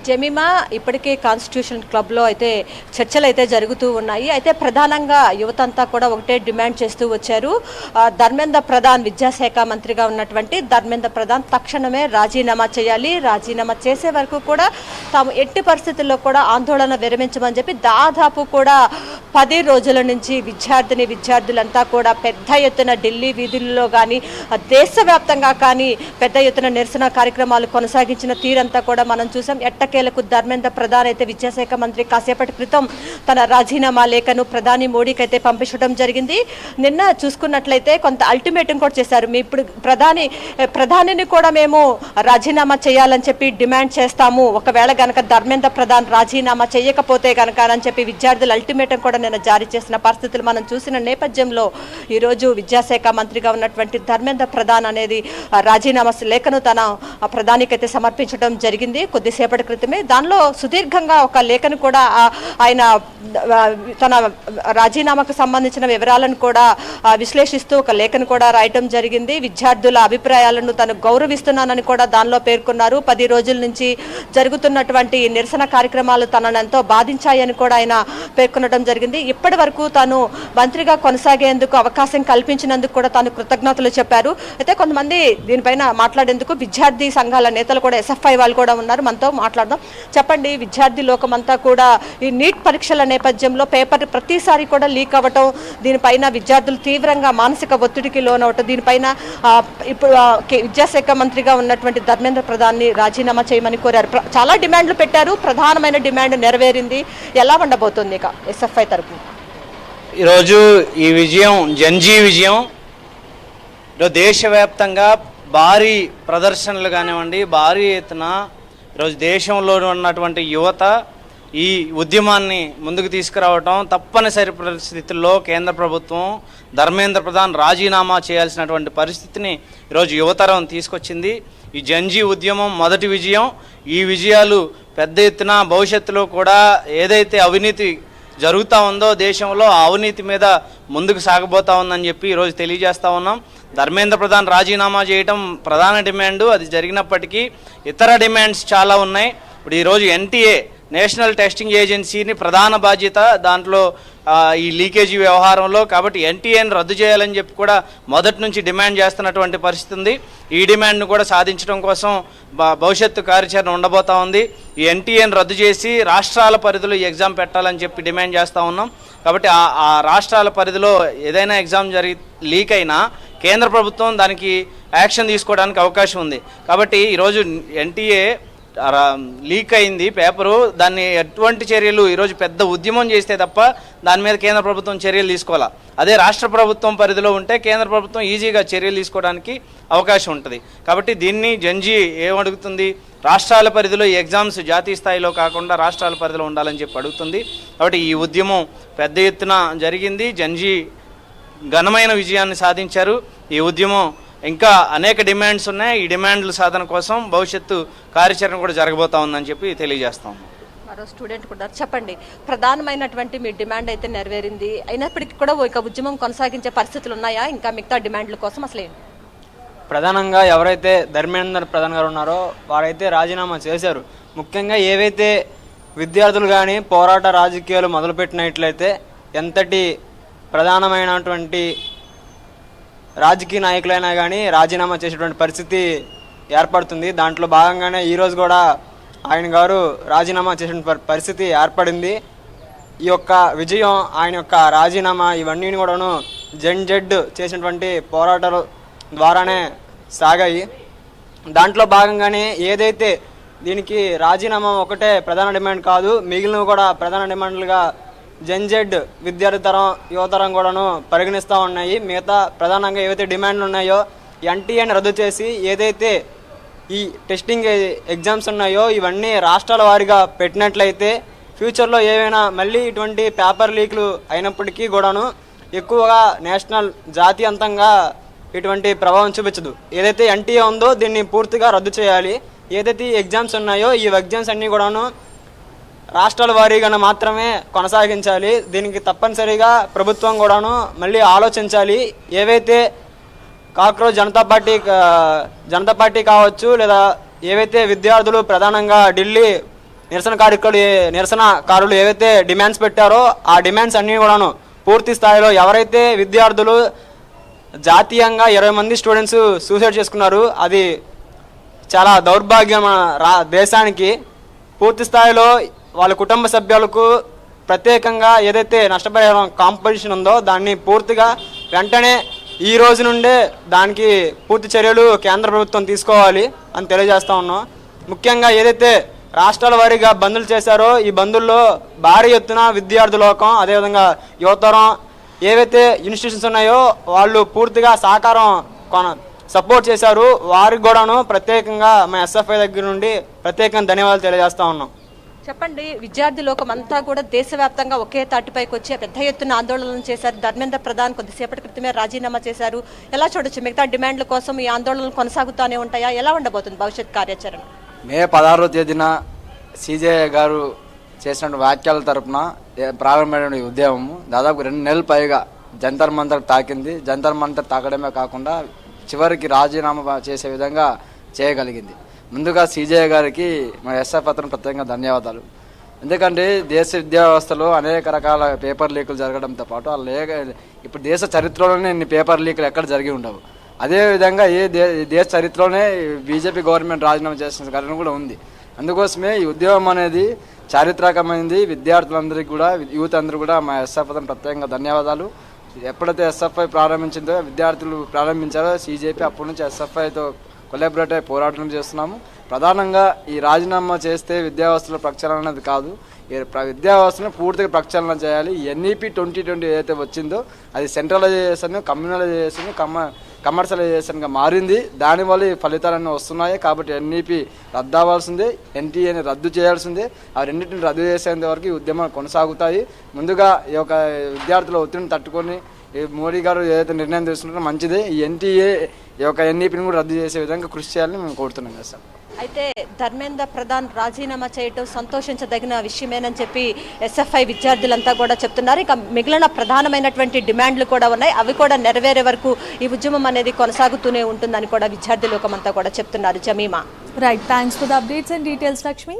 Jemimah ఇప్పటికే constitution క్లబ్లో అయితే చర్చలు అయితే జరుగుతూ ఉన్నాయి. అయితే ప్రధానంగా యువతంతా కూడా ఒకటే డిమాండ్ చేస్తూ వచ్చారు. ధర్మేంద్ర ప్రధాన్ విద్యాశాఖ మంత్రిగా ఉన్నటువంటి ధర్మేంద్ర ప్రధాన్ తక్షణమే రాజీనామా చేయాలి. రాజీనామా చేసే వరకు కూడా తాము ఎట్టి పరిస్థితుల్లో కూడా ఆందోళన విరమించమని చెప్పి దాదాపు కూడా 10 రోజుల నుంచి విద్యార్థులంతా కూడా పెద్ద ఎత్తున ఢిల్లీ వీధుల్లో కానీ దేశవ్యాప్తంగా కానీ పెద్ద ఎత్తున నిరసన కార్యక్రమాలు కొనసాగించిన తీరంతా కూడా మనం చూసాం. ఎట్టకేలకు ధర్మేంద్ర ప్రధాన్ అయితే విద్యాశాఖ మంత్రి కాసేపటి క్రితం తన రాజీనామా లేఖను ప్రధాని మోడీకి అయితే పంపించడం జరిగింది. నిన్న చూసుకున్నట్లయితే కొంత అల్టిమేటం కూడా చేశారు. మీ ఇప్పుడు ప్రధానిని కూడా మేము రాజీనామా చేయాలని చెప్పి డిమాండ్ చేస్తాము, ఒకవేళ గనక ధర్మేంద్ర ప్రధాన్ రాజీనామా చేయకపోతే కనుక అని చెప్పి విద్యార్థులు అల్టిమేటం కూడా నిన్న జారీ చేసిన పరిస్థితులు మనం చూసిన నేపథ్యంలో ఈరోజు విద్యాశాఖ మంత్రిగా ఉన్నటువంటి ధర్మేంద్ర ప్రధాన్ అనేది రాజీనామా లేఖను తన ప్రధానికైతే సమర్పించడం జరిగింది కొద్దిసేపటి క్రితమే. దానిలో సుదీర్ఘంగా ఒక లేఖను కూడా ఆయన తన రాజీనామాకు సంబంధించిన వివరాలను కూడా విశ్లేషిస్తూ ఒక లేఖను కూడా రాయటం జరిగింది. విద్యార్థుల అభిప్రాయాలను తను గౌరవిస్తున్నానని కూడా దానిలో పేర్కొన్నారు. 10 రోజుల నుంచి జరుగుతున్నటువంటి నిరసన కార్యక్రమాలు తనను ఎంతో బాధించాయని కూడా ఆయన పేర్కొనడం జరిగింది. ఇప్పటి వరకు తాను మంత్రిగా కొనసాగేందుకు అవకాశం కల్పించినందుకు కూడా తాను కృతజ్ఞతలు చెప్పారు. అయితే కొంతమంది దీనిపైన మాట్లాడేందుకు విద్యార్థి సంఘాల నేతలు కూడా SFI వాళ్ళు కూడా ఉన్నారు, మనతో మాట్లాడదాం. చెప్పండి, విద్యార్థి లోకమంతా కూడా ఈ నీట్ పరీక్షల నేపథ్యంలో పేపర్ ప్రతిసారి కూడా లీక్ అవ్వటం, దీనిపైన విద్యార్థులు తీవ్రంగా మానసిక ఒత్తిడికి లోనవటం, దీనిపైన ఇప్పుడు విద్యాశాఖ మంత్రిగా ఉన్నటువంటి ధర్మేంద్ర ప్రధాన్ని రాజీనామా చేయమని కోరారు. చాలా డిమాండ్లు పెట్టారు, ప్రధానమైన డిమాండ్ నెరవేరింది. ఎలా ఉండబోతుంది ఇక SFI తరపు? ఈరోజు ఈ విజయం జంజీ విజయం. ఈరోజు దేశవ్యాప్తంగా భారీ ప్రదర్శనలు కానివ్వండి, భారీ ఎత్తున ఈరోజు దేశంలో ఉన్నటువంటి యువత ఈ ఉద్యమాన్ని ముందుకు తీసుకురావటం, తప్పనిసరి పరిస్థితుల్లో కేంద్ర ప్రభుత్వం ధర్మేంద్ర ప్రధాన్ రాజీనామా చేయాల్సినటువంటి పరిస్థితిని ఈరోజు యువతరం తీసుకొచ్చింది. ఈ జంజీ ఉద్యమం మొదటి విజయం. ఈ విజయాలు పెద్ద ఎత్తున భవిష్యత్తులో కూడా ఏదైతే అవినీతి జరుగుతూ ఉందో దేశంలో, ఆ అవినీతి మీద ముందుకు సాగబోతా ఉందని చెప్పి ఈరోజు తెలియజేస్తూ ఉన్నాం. ధర్మేంద్ర ప్రధాన్ రాజీనామా చేయటం ప్రధాన డిమాండు. అది జరిగినప్పటికీ ఇతర డిమాండ్స్ చాలా ఉన్నాయి. ఇప్పుడు ఈరోజు NTA నేషనల్ టెస్టింగ్ ఏజెన్సీని ప్రధాన బాధ్యత దాంట్లో ఈ లీకేజీ వ్యవహారంలో, కాబట్టి NTAని రద్దు చేయాలని చెప్పి కూడా మొదటి నుంచి డిమాండ్ చేస్తున్నటువంటి పరిస్థితి ఉంది. ఈ డిమాండ్ను కూడా సాధించడం కోసం భవిష్యత్తు కార్యాచరణ ఉండబోతా ఉంది. ఈ NTAని రద్దు చేసి రాష్ట్రాల పరిధిలో ఈ ఎగ్జామ్ పెట్టాలని చెప్పి డిమాండ్ చేస్తూ ఉన్నాం. కాబట్టి ఆ రాష్ట్రాల పరిధిలో ఏదైనా ఎగ్జామ్ లీక్ అయినా కేంద్ర ప్రభుత్వం దానికి యాక్షన్ తీసుకోవడానికి అవకాశం ఉంది. కాబట్టి ఈరోజు NTA లీక్ అయింది పేపరు, దాన్ని ఎటువంటి చర్యలు ఈరోజు పెద్ద ఉద్యమం చేస్తే తప్ప దాని మీద కేంద్ర ప్రభుత్వం చర్యలు తీసుకోవాలా. అదే రాష్ట్ర ప్రభుత్వం పరిధిలో ఉంటే కేంద్ర ప్రభుత్వం ఈజీగా చర్యలు తీసుకోవడానికి అవకాశం ఉంటుంది. కాబట్టి దీన్ని జంజీ ఏమడుగుతుంది, రాష్ట్రాల పరిధిలో ఈ ఎగ్జామ్స్ జాతీయ స్థాయిలో కాకుండా రాష్ట్రాల పరిధిలో ఉండాలని చెప్పి అడుగుతుంది. కాబట్టి ఈ ఉద్యమం పెద్ద ఎత్తున జరిగింది. జంజీ ఘనమైన విజయాన్ని సాధించారు. ఈ ఉద్యమం ఇంకా అనేక డిమాండ్స్ ఉన్నాయి. ఈ డిమాండ్ల సాధన కోసం భవిష్యత్తు కార్యాచరణ కూడా జరగబోతా ఉందని చెప్పి తెలియజేస్తాం. మరో స్టూడెంట్ కూడా చెప్పండి, ప్రధానమైనటువంటి మీ డిమాండ్ అయితే నెరవేరింది, అయినప్పటికీ కూడా ఒక ఉద్యమం కొనసాగించే పరిస్థితులు ఉన్నాయా ఇంకా మిగతా డిమాండ్ల కోసం? అసలు ప్రధానంగా ఎవరైతే ధర్మేంద్ర ప్రధాన్ గారు ఉన్నారో వారైతే రాజీనామా చేశారు. ముఖ్యంగా ఏవైతే విద్యార్థులు కానీ పోరాట రాజకీయాలు మొదలుపెట్టినట్లయితే ఎంతటి ప్రధానమైనటువంటి రాజకీయ నాయకులైనా కానీ రాజీనామా చేసేటువంటి పరిస్థితి ఏర్పడుతుంది. దాంట్లో భాగంగానే ఈరోజు కూడా ఆయన గారు రాజీనామా చేసిన పరిస్థితి ఏర్పడింది. ఈ యొక్క విజయం, ఆయన యొక్క రాజీనామా ఇవన్నీ కూడాను జెడ్ చేసినటువంటి పోరాటాల ద్వారానే సాగాయి. దాంట్లో భాగంగానే ఏదైతే దీనికి రాజీనామా ఒకటే ప్రధాన డిమాండ్ కాదు, మిగిలినవి కూడా ప్రధాన డిమాండ్లుగా జెడ్ విద్యార్థి తరం యువతరం కూడాను పరిగణిస్తూ ఉన్నాయి. మిగతా ప్రధానంగా ఏవైతే డిమాండ్లు ఉన్నాయో NTAని రద్దు చేసి ఏదైతే ఈ టెస్టింగ్ ఎగ్జామ్స్ ఉన్నాయో ఇవన్నీ రాష్ట్రాల వారీగా పెట్టినట్లయితే ఫ్యూచర్లో ఏవైనా మళ్ళీ ఇటువంటి పేపర్ లీక్లు అయినప్పటికీ కూడాను ఎక్కువగా నేషనల్ జాతీయంతంగా ఇటువంటి ప్రభావం చూపించదు. ఏదైతే NTA ఉందో దీన్ని పూర్తిగా రద్దు చేయాలి. ఏదైతే ఈ ఎగ్జామ్స్ ఉన్నాయో ఈ ఎగ్జామ్స్ అన్నీ కూడాను రాష్ట్రాల వారీగా మాత్రమే కొనసాగించాలి. దీనికి తప్పనిసరిగా ప్రభుత్వం కూడాను మళ్ళీ ఆలోచించాలి. ఏవైతే కాక్రోచ్ జనతా పార్టీ కావచ్చు, లేదా ఏవైతే విద్యార్థులు ప్రధానంగా ఢిల్లీ నిరసనకారులు ఏవైతే డిమాండ్స్ పెట్టారో ఆ డిమాండ్స్ అన్నీ కూడాను పూర్తి స్థాయిలో ఎవరైతే విద్యార్థులు జాతీయంగా 20 మంది స్టూడెంట్స్ సూసైడ్ చేసుకున్నారు, అది చాలా దౌర్భాగ్యం మన దేశానికి. పూర్తి స్థాయిలో వాళ్ళ కుటుంబ సభ్యులకు ప్రత్యేకంగా ఏదైతే నష్టపరిహారం కాంపన్సేషన్ ఉందో దాన్ని పూర్తిగా వెంటనే ఈ రోజు నుండే దానికి పూర్తి చర్యలు కేంద్ర ప్రభుత్వం తీసుకోవాలి అని తెలియజేస్తా ఉన్నాం. ముఖ్యంగా ఏదైతే రాష్ట్రాల వారీగా బందులు చేశారో ఈ బందుల్లో భారీ ఎత్తున విద్యార్థి లోకం, అదేవిధంగా యువతరం ఏవైతే ఇన్స్టిట్యూషన్స్ ఉన్నాయో వాళ్ళు పూర్తిగా సపోర్ట్ చేశారు. వారికి కూడాను ప్రత్యేకంగా మా ఎస్ఎఫ్ఐ దగ్గర నుండి ప్రత్యేకంగా ధన్యవాదాలు తెలియజేస్తా ఉన్నాం. చెప్పండి, విద్యార్థి లోకం అంతా కూడా దేశవ్యాప్తంగా ఒకే తాటిపైకి వచ్చి పెద్ద ఎత్తున ఆందోళనలు చేశారు. ధర్మేంద్ర ప్రధాన్ కొద్దిసేపటి క్రితమే రాజీనామా చేశారు. ఎలా చూడొచ్చు? మిగతా డిమాండ్ల కోసం ఈ ఆందోళనలు కొనసాగుతూనే ఉంటాయా? ఎలా ఉండబోతుంది భవిష్యత్ కార్యాచరణ? మే 16వ తేదీన సిజే గారు చేసిన వ్యాఖ్యల తరపున ప్రారంభమైన ఈ ఉద్యమము దాదాపు 2 నెలల పైగా జంతర్ మంతర్ తాకింది. జంతర్ మంతర్ తాకడమే కాకుండా చివరికి రాజీనామా చేసే విధంగా చేయగలిగింది. ముందుగా సిజే గారికి మా ఎస్ఎఫ్ అతను ప్రత్యేకంగా ధన్యవాదాలు. ఎందుకంటే దేశ విద్యా వ్యవస్థలో అనేక రకాల పేపర్ లీకులు జరగడంతో పాటు ఇప్పుడు దేశ చరిత్రలోనే ఇన్ని పేపర్ లీకులు ఎక్కడ జరిగి ఉండవు. అదేవిధంగా దేశ చరిత్రలోనే బీజేపీ గవర్నమెంట్ రాజీనామా చేసిన ఘటన కూడా ఉంది. అందుకోసమే ఈ ఉద్యమం అనేది చారిత్రకమైనది. విద్యార్థులందరికీ కూడా, యూత్ అందరూ కూడా మా ఎస్ఎఫ్ అతను ప్రత్యేకంగా ధన్యవాదాలు. ఎప్పుడైతే ఎస్ఎఫ్ఐ ప్రారంభించిందో, విద్యార్థులు ప్రారంభించారో సిజేపీ, అప్పటి నుంచి ఎస్ఎఫ్ఐతో కొలాబరేట్ అయి పోరాటం చేస్తున్నాము. ప్రధానంగా ఈ రాజీనామా చేస్తే విద్యా వ్యవస్థలో ప్రక్షాళన అనేది కాదు, ఈ విద్యా వ్యవస్థను పూర్తిగా ప్రక్షాళన చేయాలి. ఎన్ఈపి 2020 ఏదైతే వచ్చిందో అది సెంట్రలైజేషన్, కమ్యూనలైజేషన్, కమర్షియలైజేషన్గా మారింది. దానివల్ల ఈ ఫలితాలన్నీ వస్తున్నాయి. కాబట్టి ఎన్ఈపి రద్దు అవ్వాల్సిందే, ఎన్టీఏని రద్దు చేయాల్సిందే. ఆ రెండింటిని రద్దు చేసేంత వరకు ఈ ఉద్యమాలు కొనసాగుతాయి. ముందుగా ఈ యొక్క విద్యార్థుల ఒత్తిడిని తట్టుకొని మోడీ గారు ఏదైతే నిర్ణయం తీసుకుంటారో మంచిదే. ఈ ఎన్టీఏ ఈ యొక్క ఎన్ఈపిని కూడా రద్దు చేసే విధంగా కృషి చేయాలని మేము కోరుతున్నాం కదా సార్. అయితే ధర్మేంద్ర ప్రధాన్ రాజీనామా చేయటం సంతోషించదగిన విషయమేనని చెప్పి ఎస్ఎఫ్ఐ విద్యార్థులంతా కూడా చెప్తున్నారు. ఇక మిగిలిన ప్రధానమైనటువంటి డిమాండ్లు కూడా ఉన్నాయి, అవి కూడా నెరవేరే వరకు ఈ ఉద్యమం అనేది కొనసాగుతూనే ఉంటుందని కూడా విద్యార్థి లోకమంతా కూడా చెప్తున్నారు. Jemimah. Right, thanks for the updates and details Lakshmi.